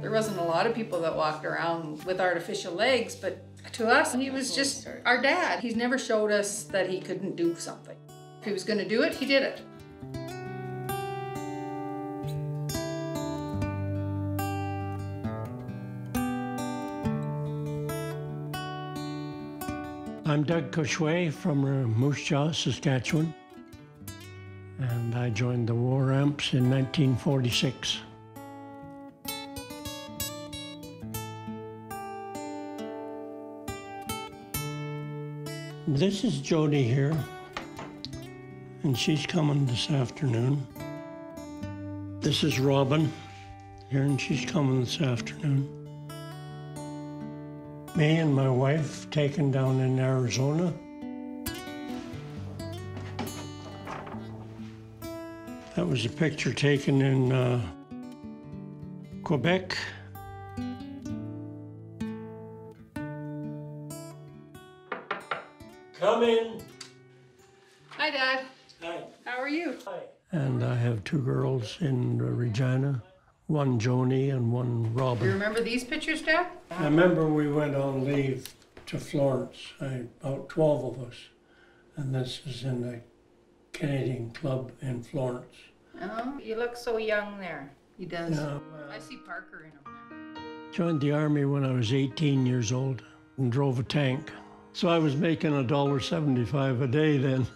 There wasn't a lot of people that walked around with artificial legs, but to us, he was just our dad. He's never showed us that he couldn't do something. If he was going to do it, he did it. I'm Doug Cushway from Moose Jaw, Saskatchewan, and I joined the War Amps in 1946. This is Jody here, and she's coming this afternoon. This is Robin here, and she's coming this afternoon. Me and my wife taken down in Arizona. That was a picture taken in Quebec. Come in. Hi, Dad. Hi. How are you? Hi. And I have two girls in Regina, one Joni and one Robin. Do you remember these pictures, Dad? I remember we went on leave to Florence, about 12 of us, and this is in the Canadian Club in Florence. Oh, you look so young there. He does. Yeah, I see Parker in him there. joined the Army when I was 18 years old and drove a tank. So I was making $1.75 a day then.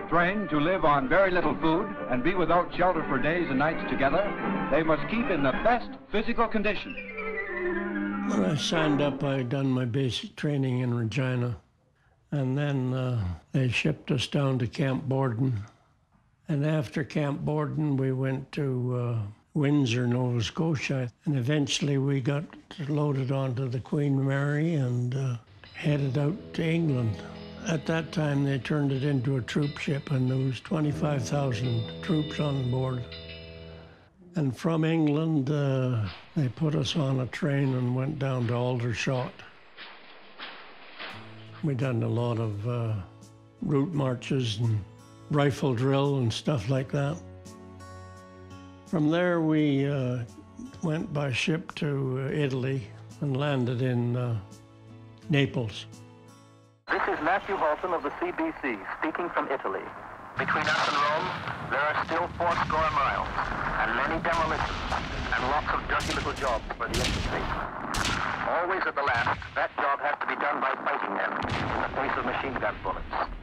Trained to live on very little food and be without shelter for days and nights together, they must keep in the best physical condition. When I signed up, I had done my basic training in Regina. And then they shipped us down to Camp Borden. And after Camp Borden, we went to Windsor, Nova Scotia. And eventually we got loaded onto the Queen Mary and headed out to England. At that time, they turned it into a troop ship, and there was 25,000 troops on board. And from England, they put us on a train and went down to Aldershot. We done a lot of route marches and rifle drill and stuff like that. From there, we went by ship to Italy and landed in Naples. This is Matthew Halton of the CBC, speaking from Italy. Between us and Rome, there are still 80 miles, and many demolitions, and lots of dirty little jobs for the infantry. Always at the last, that job has to be done by fighting men in the face of machine gun bullets.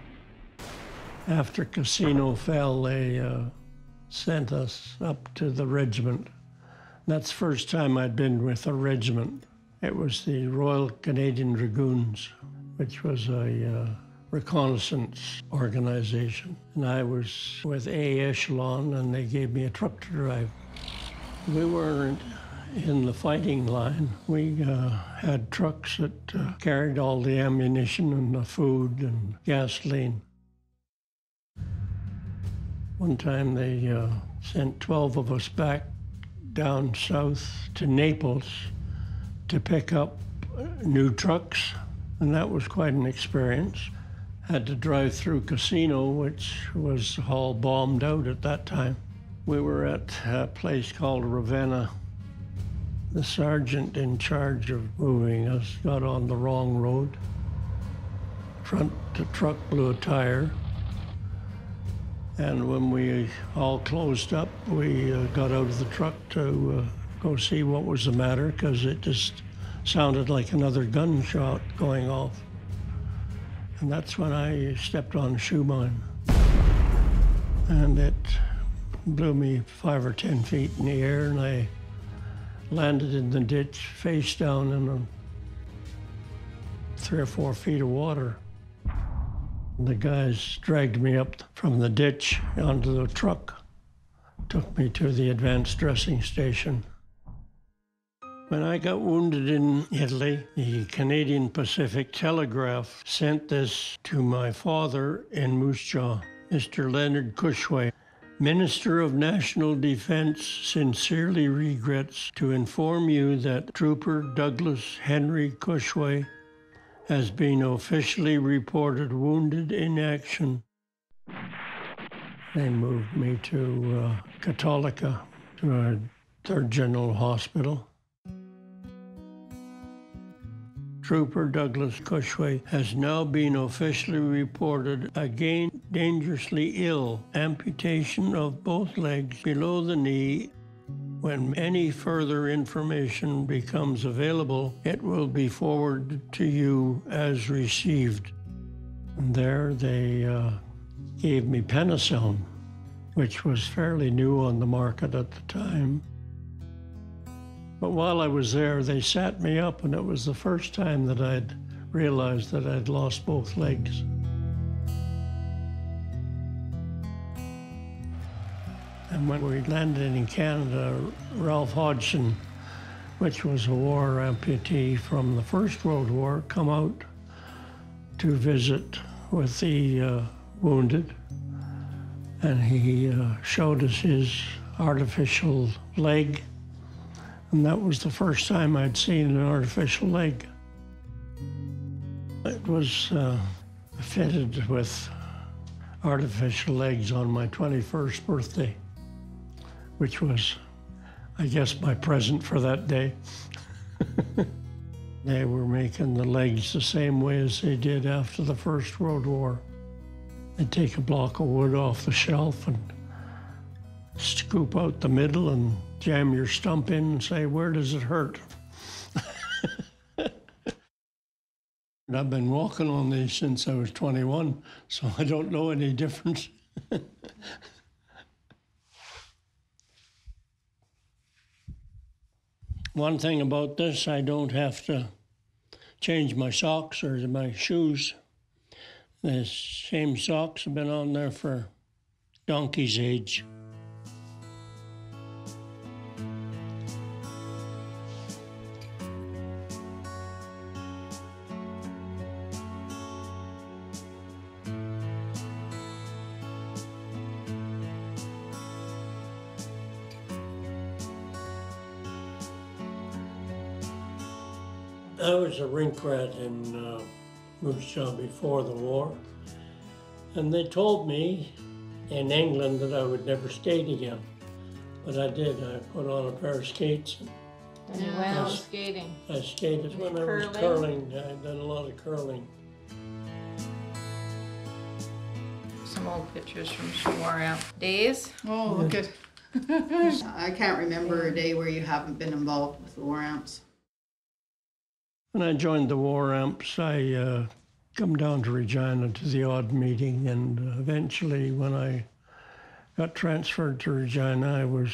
After Casino fell, they sent us up to the regiment. That's the first time I'd been with a regiment. It was the Royal Canadian Dragoons, which was a reconnaissance organization. And I was with A Echelon, and they gave me a truck to drive. We weren't in the fighting line. We had trucks that carried all the ammunition and the food and gasoline. One time they sent 12 of us back down south to Naples to pick up new trucks, and that was quite an experience. Had to drive through Casino, which was all bombed out at that time. We were at a place called Ravenna. The sergeant in charge of moving us got on the wrong road. Front truck blew a tire. And when we all closed up, we got out of the truck to go see what was the matter, because it just sounded like another gunshot going off. And that's when I stepped on a shoe mine. And it blew me 5 or 10 feet in the air, and I landed in the ditch face down in 3 or 4 feet of water. The guys dragged me up from the ditch onto the truck, took me to the advanced dressing station. When I got wounded in Italy, the Canadian Pacific Telegraph sent this to my father in Moose Jaw, Mr. Leonard Cushway. Minister of National Defense sincerely regrets to inform you that Trooper Douglas Henry Cushway has been officially reported wounded in action. They moved me to Catholica, to a 3rd General Hospital. Trooper Douglas Cushway has now been officially reported again dangerously ill, amputation of both legs below the knee. When any further information becomes available, it will be forwarded to you as received. And there they gave me penicillin, which was fairly new on the market at the time. But while I was there, they sat me up, and it was the first time that I'd realized that I'd lost both legs. And when we landed in Canada, Ralph Hodgson, which was a war amputee from the First World War, come out to visit with the wounded. And he showed us his artificial leg. And that was the first time I'd seen an artificial leg. It was fitted with artificial legs on my 21st birthday, which was, I guess, my present for that day. They were making the legs the same way as they did after the First World War. They'd take a block of wood off the shelf and scoop out the middle and jam your stump in and say, "Where does it hurt?" And I've been walking on these since I was 21, so I don't know any difference. One thing about this, I don't have to change my socks or my shoes. The same socks have been on there for donkey's age. I was a rink rat in Moose Jaw before the war, and they told me in England that I would never skate again, but I did. I put on a pair of skates. And you went out skating. I skated when I was curling. I'd done a lot of curling. Some old pictures from some war amp days. Oh, look at. I can't remember a day where you haven't been involved with the war amps. When I joined the war amps, I come down to Regina to the odd meeting, and eventually when I got transferred to Regina, I was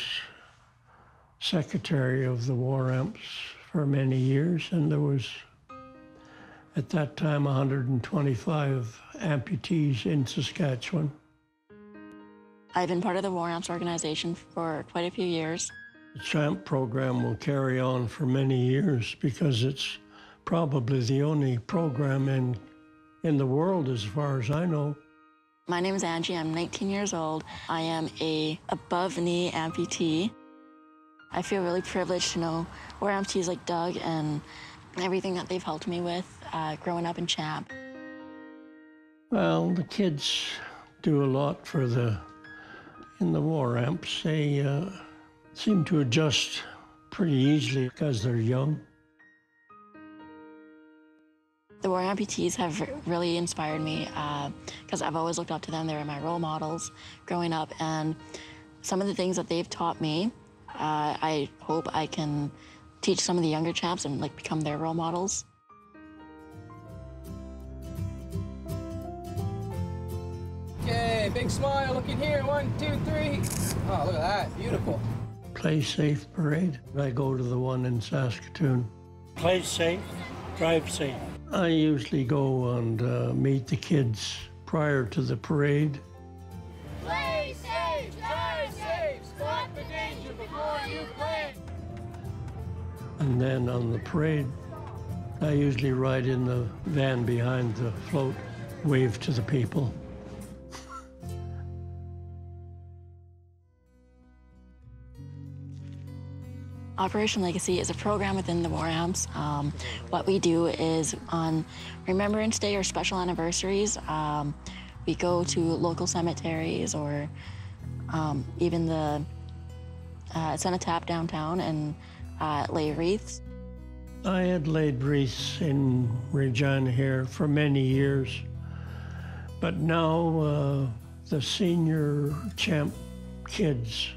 secretary of the war amps for many years, and there was, at that time, 125 amputees in Saskatchewan. I've been part of the War Amps organization for quite a few years. The CHAMP program will carry on for many years because it's probably the only program in the world, as far as I know. My name is Angie. I'm 19 years old. I am a above-knee amputee. I feel really privileged to know war amputees like Doug and everything that they've helped me with growing up in CHAMP. Well, the kids do a lot for in the war amps. They seem to adjust pretty easily because they're young. The war amputees have really inspired me because I've always looked up to them. They were my role models growing up, and some of the things that they've taught me, I hope I can teach some of the younger chaps and become their role models. Okay, big smile, looking here, 1, 2, 3. Oh, look at that, beautiful. Play Safe Parade. I go to the one in Saskatoon. Play safe, drive safe. I usually go and meet the kids prior to the parade. Play safe, drive safe, spot the danger before you play. And then on the parade, I usually ride in the van behind the float, wave to the people. Operation Legacy is a program within the War Amps. What we do is on Remembrance Day or special anniversaries, We go to local cemeteries or even the cenotaph downtown and lay wreaths. I had laid wreaths in Regina here for many years, but now the senior champ kids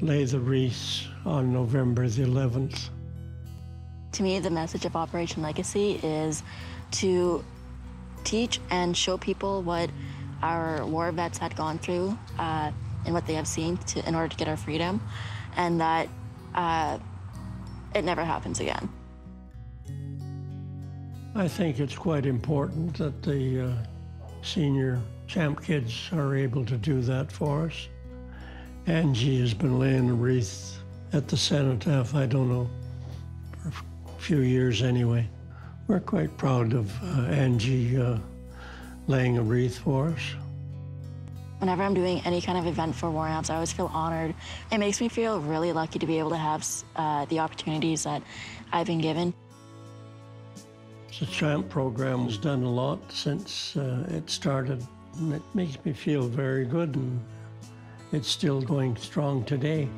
lay the wreaths on November the 11th. To me, the message of Operation Legacy is to teach and show people what our war vets had gone through and what they have seen in order to get our freedom, and that it never happens again. I think it's quite important that the senior champ kids are able to do that for us. Angie has been laying a wreath at the cenotaph, I don't know, for a few years anyway. We're quite proud of Angie laying a wreath for us. Whenever I'm doing any kind of event for War Amps, I always feel honored. It makes me feel really lucky to be able to have the opportunities that I've been given. The CHAMP program has done a lot since it started, and it makes me feel very good, and it's still going strong today.